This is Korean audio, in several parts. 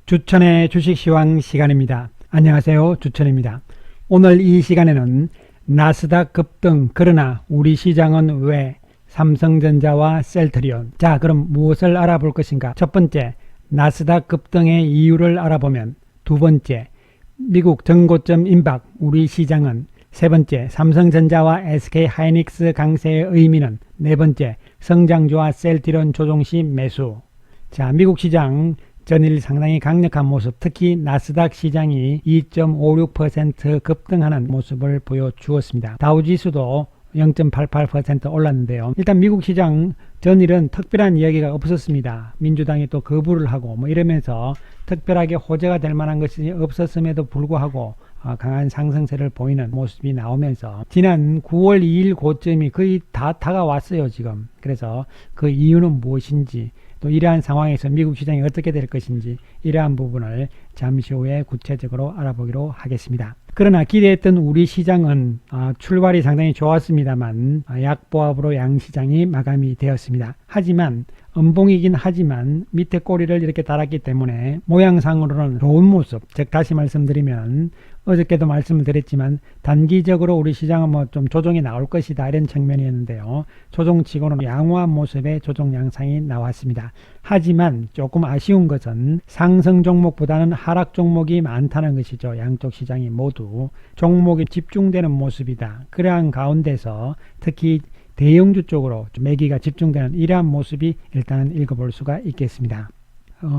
주천의 주식시황 시간입니다. 안녕하세요, 주천입니다. 오늘 이 시간에는 나스닥 급등 그러나 우리 시장은 왜? 삼성전자와 셀트리온. 자, 그럼 무엇을 알아볼 것인가? 첫 번째, 나스닥 급등의 이유를 알아보면, 두 번째, 미국 전고점 임박 우리 시장은, 세 번째, 삼성전자와 SK하이닉스 강세의 의미는, 네 번째, 성장주와 셀트리온 조정시 매수. 자, 미국 시장 전일 상당히 강력한 모습, 특히 나스닥 시장이 2.56% 급등하는 모습을 보여주었습니다. 다우지수도 0.88% 올랐는데요. 일단 미국 시장 전일은 특별한 이야기가 없었습니다. 민주당이 또 거부를 하고 이러면서 특별하게 호재가 될 만한 것이 없었음에도 불구하고 강한 상승세를 보이는 모습이 나오면서 지난 9월 2일 고점이 거의 다 다가왔어요, 지금. 그래서 그 이유는 무엇인지, 또 이러한 상황에서 미국 시장이 어떻게 될 것인지, 이러한 부분을 잠시 후에 구체적으로 알아보기로 하겠습니다. 그러나 기대했던 우리 시장은 출발이 상당히 좋았습니다만 약보합으로 양시장이 마감이 되었습니다. 하지만 음봉이긴 하지만 밑에 꼬리를 이렇게 달았기 때문에 모양상으로는 좋은 모습, 즉 다시 말씀드리면 어저께도 말씀을 드렸지만 단기적으로 우리 시장은 뭐 좀 조정이 나올 것이다 이런 측면이었는데요. 조정치고는 양호한 모습의 조정 양상이 나왔습니다. 하지만 조금 아쉬운 것은 상승 종목보다는 하락 종목이 많다는 것이죠. 양쪽 시장이 모두 종목이 집중되는 모습이다. 그러한 가운데서 특히 대형주 쪽으로 매기가 집중되는 이러한 모습이 일단은 읽어볼 수가 있겠습니다.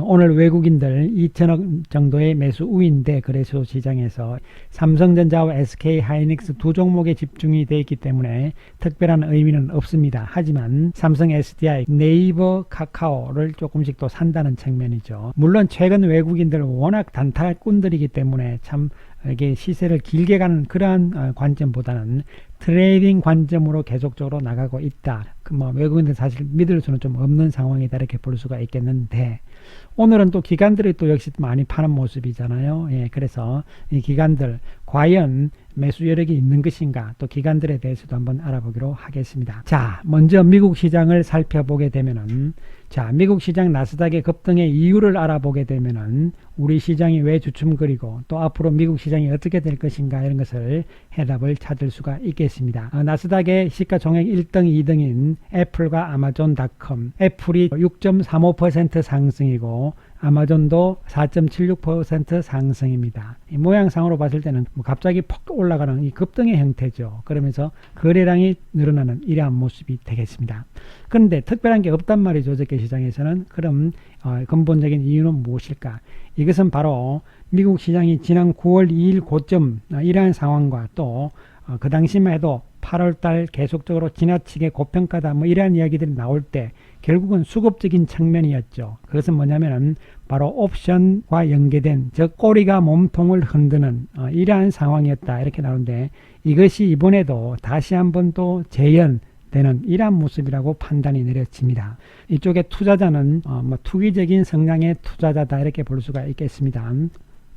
오늘 외국인들 2천억 정도의 매수 우인데 거래소 시장에서 삼성전자와 SK하이닉스 두 종목에 집중이 되어 있기 때문에 특별한 의미는 없습니다. 하지만 삼성 SDI, 네이버, 카카오를 조금씩 또 산다는 측면이죠. 물론 최근 외국인들 워낙 단타꾼들이기 때문에 참 이게 시세를 길게 가는 그러한 관점보다는 트레이딩 관점으로 계속적으로 나가고 있다. 외국인들 사실 믿을 수는 좀 없는 상황이다 이렇게 볼 수가 있겠는데, 오늘은 또 기관들이 또 역시 많이 파는 모습이잖아요. 예, 그래서 이 기관들 과연 매수 여력이 있는 것인가, 또 기관들에 대해서도 한번 알아보기로 하겠습니다. 자, 먼저 미국 시장을 살펴보게 되면은, 자, 미국 시장 나스닥의 급등의 이유를 알아보게 되면은 우리 시장이 왜 주춤거리고 또 앞으로 미국 시장이 어떻게 될 것인가 이런 것을 해답을 찾을 수가 있겠습니다. 나스닥의 시가총액 1등, 2등인 애플과 아마존닷컴, 애플이 6.35% 상승이고 아마존도 4.76% 상승입니다. 이 모양상으로 봤을 때는 갑자기 퍽 올라가는 이 급등의 형태죠. 그러면서 거래량이 늘어나는 이러한 모습이 되겠습니다. 그런데 특별한 게 없단 말이죠. 어저께 시장에서는. 그럼 근본적인 이유는 무엇일까? 이것은 바로 미국 시장이 지난 9월 2일 고점 이러한 상황과 또 그 당시만 해도 8월달 계속적으로 지나치게 고평가다 이러한 이야기들이 나올 때 결국은 수급적인 측면이었죠. 그것은 뭐냐면은 바로 옵션과 연계된, 즉 꼬리가 몸통을 흔드는 이러한 상황이었다 이렇게 나오는데, 이것이 이번에도 다시 한번 또 재현되는 이러한 모습이라고 판단이 내려집니다. 이쪽에 투자자는 투기적인 성향의 투자자다 이렇게 볼 수가 있겠습니다.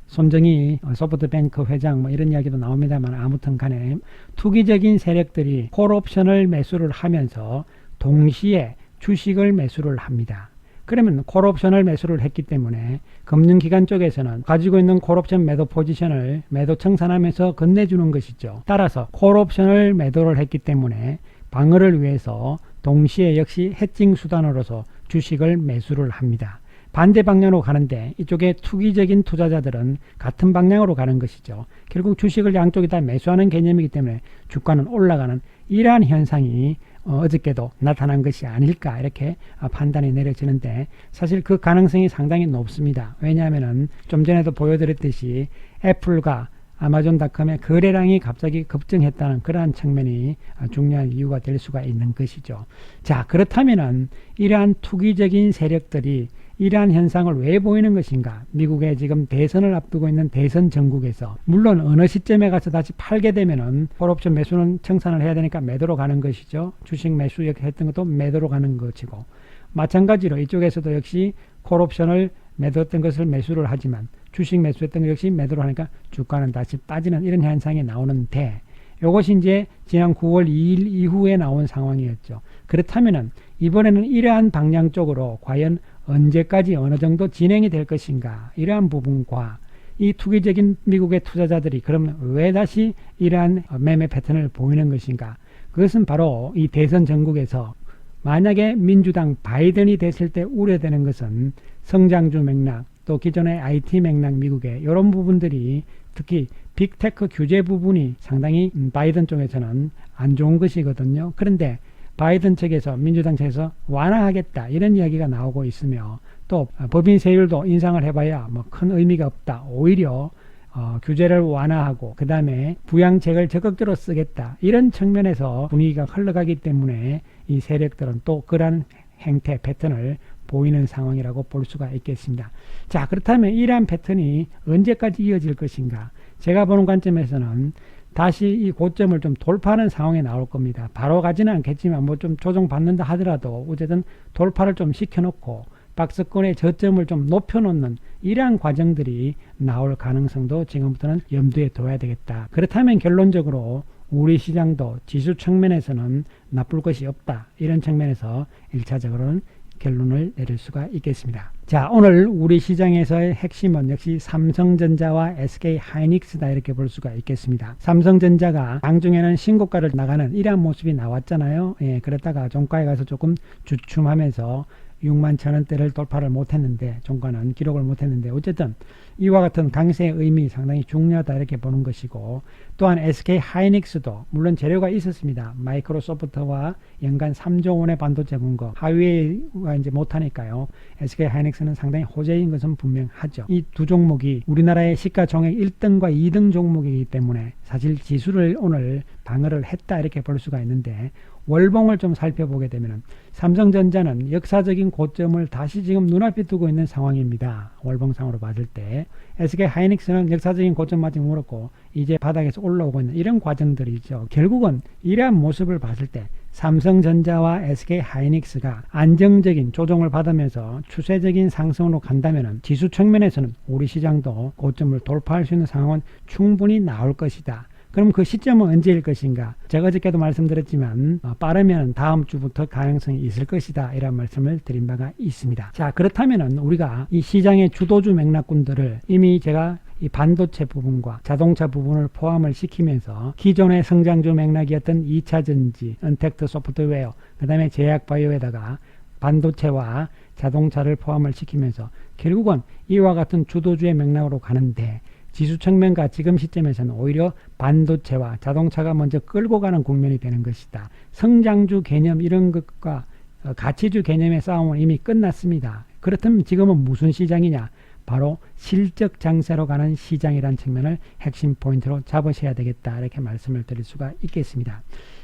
손정희 소프트뱅크 회장 이런 이야기도 나옵니다만, 아무튼 간에 투기적인 세력들이 콜옵션을 매수를 하면서 동시에 주식을 매수를 합니다. 그러면 콜옵션을 매수를 했기 때문에 금융기관 쪽에서는 가지고 있는 콜옵션 매도 포지션을 매도 청산하면서 건네주는 것이죠. 따라서 콜옵션을 매도를 했기 때문에 방어를 위해서 동시에 역시 해칭 수단으로서 주식을 매수를 합니다. 반대 방향으로 가는데 이쪽에 투기적인 투자자들은 같은 방향으로 가는 것이죠. 결국 주식을 양쪽이 다 매수하는 개념이기 때문에 주가는 올라가는 이러한 현상이 어저께도 나타난 것이 아닐까 이렇게 판단이 내려지는데, 사실 그 가능성이 상당히 높습니다. 왜냐하면 좀 전에도 보여드렸듯이 애플과 아마존닷컴의 거래량이 갑자기 급증했다는 그러한 측면이 중요한 이유가 될 수가 있는 것이죠. 자, 그렇다면은 이러한 투기적인 세력들이 이러한 현상을 왜 보이는 것인가? 미국의 지금 대선을 앞두고 있는 대선 전국에서 물론 어느 시점에 가서 다시 팔게 되면은 콜옵션 매수는 청산을 해야 되니까 매도로 가는 것이죠. 주식 매수 했던 것도 매도로 가는 것이고, 마찬가지로 이쪽에서도 역시 콜옵션을 매도했던 것을 매수를 하지만 주식 매수했던 것 역시 매도를 하니까 주가는 다시 빠지는 이런 현상이 나오는데, 이것이 이제 지난 9월 2일 이후에 나온 상황이었죠. 그렇다면은 이번에는 이러한 방향 쪽으로 과연 언제까지 어느 정도 진행이 될 것인가, 이러한 부분과 이 투기적인 미국의 투자자들이 그러면 왜 다시 이러한 매매 패턴을 보이는 것인가, 그것은 바로 이 대선 전국에서 만약에 민주당 바이든이 됐을 때 우려되는 것은 성장주 맥락, 또 기존의 IT 맥락 미국의 이런 부분들이, 특히 빅테크 규제 부분이 상당히 바이든 쪽에서는 안 좋은 것이거든요. 그런데 바이든 측에서, 민주당 측에서 완화하겠다 이런 이야기가 나오고 있으며, 또 법인 세율도 인상을 해봐야 뭐 큰 의미가 없다, 오히려 규제를 완화하고 그 다음에 부양책을 적극적으로 쓰겠다, 이런 측면에서 분위기가 흘러가기 때문에 이 세력들은 또 그러한 행태 패턴을 보이는 상황이라고 볼 수가 있겠습니다. 자, 그렇다면 이러한 패턴이 언제까지 이어질 것인가, 제가 보는 관점에서는 다시 이 고점을 좀 돌파하는 상황이 나올 겁니다. 바로 가지는 않겠지만 뭐 좀 조정받는다 하더라도 어쨌든 돌파를 좀 시켜놓고 박스권의 저점을 좀 높여놓는 이러한 과정들이 나올 가능성도 지금부터는 염두에 둬야 되겠다. 그렇다면 결론적으로 우리 시장도 지수 측면에서는 나쁠 것이 없다, 이런 측면에서 1차적으로는 결론을 내릴 수가 있겠습니다. 자, 오늘 우리 시장에서의 핵심은 역시 삼성전자와 SK하이닉스다, 이렇게 볼 수가 있겠습니다. 삼성전자가 장중에는 신고가를 나가는 이러한 모습이 나왔잖아요. 예, 그랬다가 종가에 가서 조금 주춤하면서 61,000원대를 돌파를 못했는데, 종가는 기록을 못했는데, 어쨌든 이와 같은 강세의 의미 상당히 중요하다, 이렇게 보는 것이고, 또한 SK하이닉스도 물론 재료가 있었습니다. 마이크로소프트와 연간 3조 원의 반도체 분거, 하위가 이제 못하니까요. SK하이닉스는 상당히 호재인 것은 분명하죠. 이 두 종목이 우리나라의 시가총액 1등과 2등 종목이기 때문에 사실 지수를 오늘 방어를 했다, 이렇게 볼 수가 있는데, 월봉을 좀 살펴보게 되면 삼성전자는 역사적인 고점을 다시 지금 눈앞에 두고 있는 상황입니다. 월봉상으로 봤을 때 SK하이닉스는 역사적인 고점 아직 멀었고 이제 바닥에서 올라오고 있는 이런 과정들이죠. 결국은 이러한 모습을 봤을 때 삼성전자와 SK하이닉스가 안정적인 조정을 받으면서 추세적인 상승으로 간다면 지수 측면에서는 우리 시장도 고점을 돌파할 수 있는 상황은 충분히 나올 것이다. 그럼 그 시점은 언제일 것인가? 제가 어저께도 말씀드렸지만 빠르면 다음 주부터 가능성이 있을 것이다, 이런 말씀을 드린 바가 있습니다. 자, 그렇다면 우리가 이 시장의 주도주 맥락군들을 이미 제가 이 반도체 부분과 자동차 부분을 포함을 시키면서 기존의 성장주 맥락이었던 2차전지, 언택트 소프트웨어, 그 다음에 제약바이오에다가 반도체와 자동차를 포함을 시키면서 결국은 이와 같은 주도주의 맥락으로 가는데, 지수 측면과 지금 시점에서는 오히려 반도체와 자동차가 먼저 끌고 가는 국면이 되는 것이다. 성장주 개념 이런 것과 가치주 개념의 싸움은 이미 끝났습니다. 그렇다면 지금은 무슨 시장이냐? 바로 실적 장세로 가는 시장이라는 측면을 핵심 포인트로 잡으셔야 되겠다, 이렇게 말씀을 드릴 수가 있겠습니다.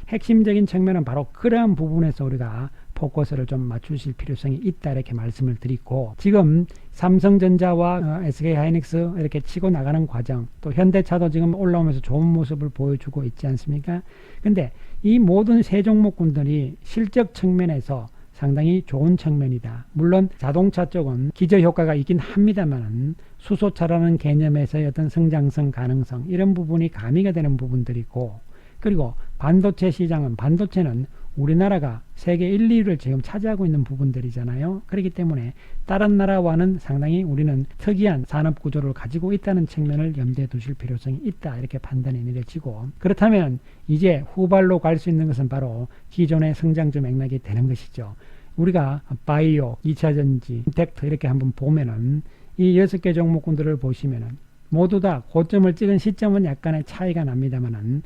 핵심적인 측면은 바로 그러한 부분에서 우리가 포커스를 좀 맞추실 필요성이 있다, 이렇게 말씀을 드리고, 지금 삼성전자와 SK하이닉스 이렇게 치고 나가는 과정, 또 현대차도 지금 올라오면서 좋은 모습을 보여주고 있지 않습니까? 근데 이 모든 세 종목군들이 실적 측면에서 상당히 좋은 측면이다. 물론 자동차 쪽은 기저효과가 있긴 합니다만 수소차라는 개념에서의 어떤 성장성 가능성 이런 부분이 가미가 되는 부분들이고, 그리고 반도체 시장은, 반도체는 우리나라가 세계 1, 2위를 지금 차지하고 있는 부분들이잖아요. 그렇기 때문에 다른 나라와는 상당히 우리는 특이한 산업 구조를 가지고 있다는 측면을 염두에 두실 필요성이 있다, 이렇게 판단이 내려지고, 그렇다면 이제 후발로 갈 수 있는 것은 바로 기존의 성장주 맥락이 되는 것이죠. 우리가 바이오, 2차전지, 텍트 이렇게 한번 보면은 이 6개 종목군들을 보시면은 모두 다 고점을 찍은 시점은 약간의 차이가 납니다만은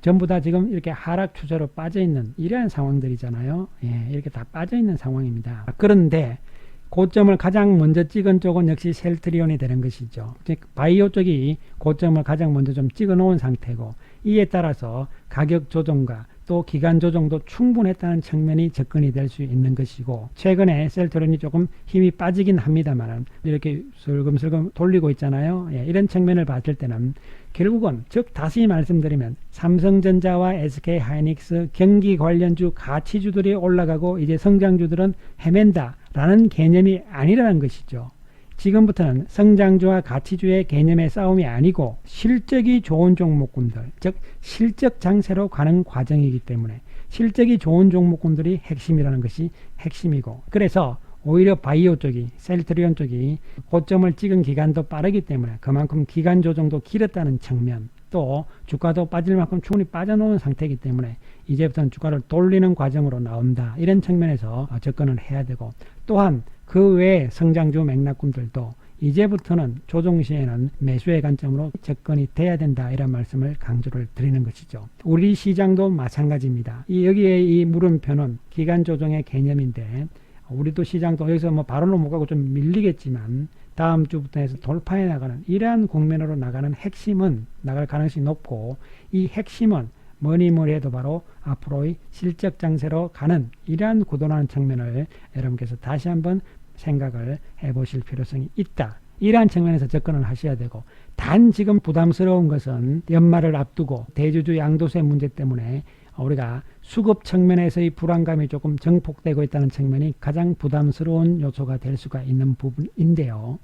전부 다 지금 이렇게 하락 추세로 빠져있는 이러한 상황들이잖아요. 예, 이렇게 다 빠져있는 상황입니다. 그런데 고점을 가장 먼저 찍은 쪽은 역시 셀트리온이 되는 것이죠. 바이오 쪽이 고점을 가장 먼저 좀 찍어 놓은 상태고, 이에 따라서 가격 조정과 또 기간 조정도 충분했다는 측면이 접근이 될 수 있는 것이고, 최근에 셀트리온이 조금 힘이 빠지긴 합니다만 이렇게 슬금슬금 돌리고 있잖아요. 예, 이런 측면을 봤을 때는 결국은, 즉 다시 말씀드리면 삼성전자와 SK하이닉스 경기 관련주 가치주들이 올라가고 이제 성장주들은 헤맨다 라는 개념이 아니라는 것이죠. 지금부터는 성장주와 가치주의 개념의 싸움이 아니고 실적이 좋은 종목군들, 즉 실적 장세로 가는 과정이기 때문에 실적이 좋은 종목군들이 핵심이라는 것이 핵심이고, 그래서 오히려 바이오 쪽이, 셀트리온 쪽이 고점을 찍은 기간도 빠르기 때문에 그만큼 기간 조정도 길었다는 측면, 또 주가도 빠질 만큼 충분히 빠져놓은 상태이기 때문에 이제부터는 주가를 돌리는 과정으로 나온다, 이런 측면에서 접근을 해야 되고, 또한 그 외에 성장주 맥락군들도 이제부터는 조정 시에는 매수의 관점으로 접근이 돼야 된다, 이런 말씀을 강조를 드리는 것이죠. 우리 시장도 마찬가지입니다. 여기에 이 물음표는 기간 조정의 개념인데, 우리도 시장도 여기서 뭐 바로는 못 가고 좀 밀리겠지만 다음 주부터 해서 돌파해 나가는 이러한 국면으로 나가는 핵심은 나갈 가능성이 높고, 이 핵심은 뭐니 해도 바로 앞으로의 실적 장세로 가는 이러한 구도라는 측면을 여러분께서 다시 한번 생각을 해보실 필요성이 있다. 이러한 측면에서 접근을 하셔야 되고, 단 지금 부담스러운 것은 연말을 앞두고 대주주 양도세 문제 때문에 우리가 수급 측면에서의 불안감이 조금 증폭되고 있다는 측면이 가장 부담스러운 요소가 될 수가 있는 부분인데요.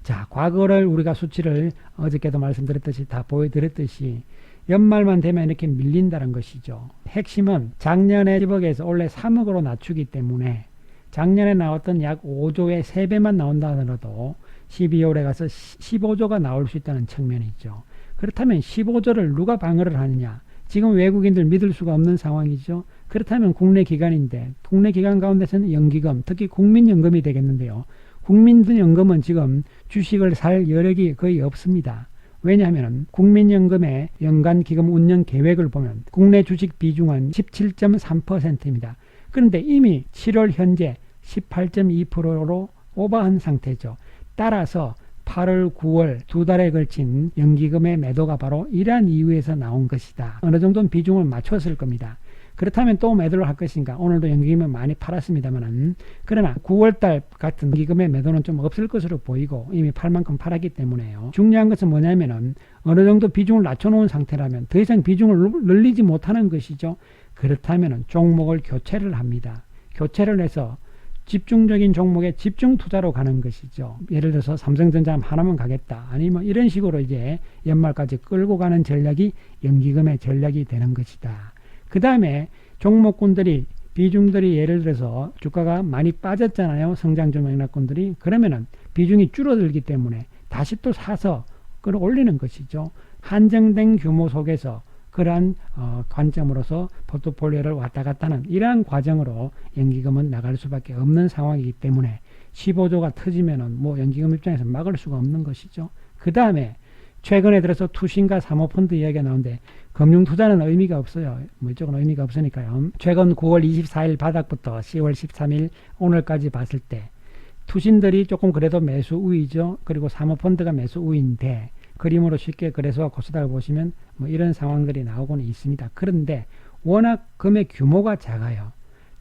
자, 과거를 우리가 수치를 어저께도 말씀드렸듯이 다 보여드렸듯이 연말만 되면 이렇게 밀린다는 것이죠. 핵심은 작년에 10억에서 올해 3억으로 낮추기 때문에 작년에 나왔던 약 5조의 3배만 나온다 하더라도 12월에 가서 15조가 나올 수 있다는 측면이 있죠. 그렇다면 15조를 누가 방어를 하느냐? 지금 외국인들 믿을 수가 없는 상황이죠. 그렇다면 국내 기관인데, 국내 기관 가운데서는 연기금, 특히 국민연금이 되겠는데요. 국민연금은 지금 주식을 살 여력이 거의 없습니다. 왜냐하면 국민연금의 연간 기금 운영 계획을 보면 국내 주식 비중은 17.3%입니다. 그런데 이미 7월 현재 18.2%로 오버한 상태죠. 따라서 8월, 9월 두 달에 걸친 연기금의 매도가 바로 이러한 이유에서 나온 것이다. 어느 정도는 비중을 맞췄을 겁니다. 그렇다면 또 매도를 할 것인가? 오늘도 연기금을 많이 팔았습니다만, 그러나 9월달 같은 연기금의 매도는 좀 없을 것으로 보이고 이미 팔 만큼 팔았기 때문에요. 중요한 것은 뭐냐면은 어느 정도 비중을 낮춰놓은 상태라면 더 이상 비중을 늘리지 못하는 것이죠. 그렇다면 종목을 교체를 합니다. 교체를 해서 집중적인 종목에 집중 투자로 가는 것이죠. 예를 들어서 삼성전자 하나만 가겠다, 아니면 이런 식으로 이제 연말까지 끌고 가는 전략이 연기금의 전략이 되는 것이다. 그 다음에 종목군들이, 비중들이 예를 들어서 주가가 많이 빠졌잖아요. 성장주 맥락군들이. 그러면은 비중이 줄어들기 때문에 다시 또 사서 끌어올리는 것이죠. 한정된 규모 속에서 그러한 관점으로서 포트폴리오를 왔다 갔다 하는 이러한 과정으로 연기금은 나갈 수밖에 없는 상황이기 때문에 15조가 터지면은 뭐 연기금 입장에서 막을 수가 없는 것이죠. 그 다음에 최근에 들어서 투신과 사모펀드 이야기가 나오는데 금융투자는 의미가 없어요. 뭐 이쪽은 의미가 없으니까요. 최근 9월 24일 바닥부터 10월 13일 오늘까지 봤을 때 투신들이 조금 그래도 매수 우위죠. 그리고 사모펀드가 매수 우위인데 그림으로 쉽게 거래소와 코스닥을 보시면 뭐 이런 상황들이 나오고는 있습니다. 그런데 워낙 금액 규모가 작아요.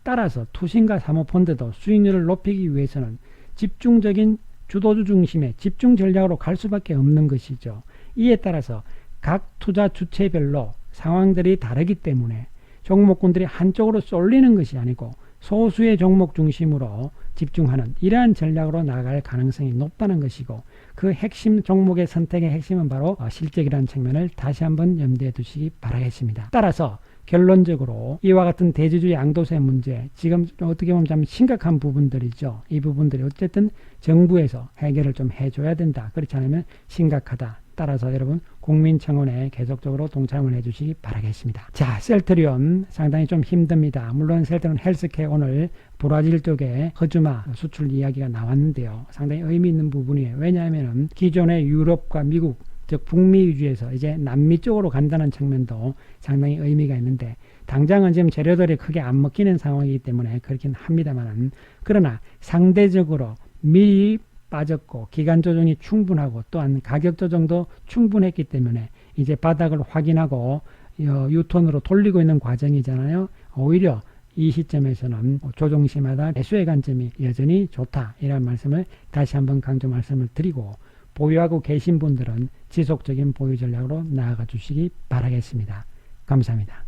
따라서 투신과 사모펀드도 수익률을 높이기 위해서는 집중적인 주도주 중심의 집중 전략으로 갈 수밖에 없는 것이죠. 이에 따라서 각 투자 주체별로 상황들이 다르기 때문에 종목군들이 한쪽으로 쏠리는 것이 아니고 소수의 종목 중심으로 집중하는 이러한 전략으로 나갈 가능성이 높다는 것이고, 그 핵심 종목의 선택의 핵심은 바로 실적이라는 측면을 다시 한번 염두에 두시기 바라겠습니다. 따라서 결론적으로 이와 같은 대주주 양도세 문제, 지금 어떻게 보면 참 심각한 부분들이죠. 이 부분들이 어쨌든 정부에서 해결을 좀 해줘야 된다. 그렇지 않으면 심각하다. 따라서 여러분 국민청원에 계속적으로 동참을 해주시기 바라겠습니다. 자, 셀트리온 상당히 좀 힘듭니다. 물론 셀트리온 헬스케어 오늘 브라질 쪽에 허즈마 수출 이야기가 나왔는데요. 상당히 의미 있는 부분이에요. 왜냐하면 기존의 유럽과 미국, 즉 북미 위주에서 이제 남미 쪽으로 간다는 측면도 상당히 의미가 있는데, 당장은 지금 재료들이 크게 안 먹히는 상황이기 때문에 그렇긴 합니다만, 그러나 상대적으로 미리 빠졌고 기간 조정이 충분하고 또한 가격 조정도 충분했기 때문에 이제 바닥을 확인하고 유턴으로 돌리고 있는 과정이잖아요. 오히려 이 시점에서는 조정 시마다 매수의 관점이 여전히 좋다, 이런 말씀을 다시 한번 강조 말씀을 드리고, 보유하고 계신 분들은 지속적인 보유 전략으로 나아가 주시기 바라겠습니다. 감사합니다.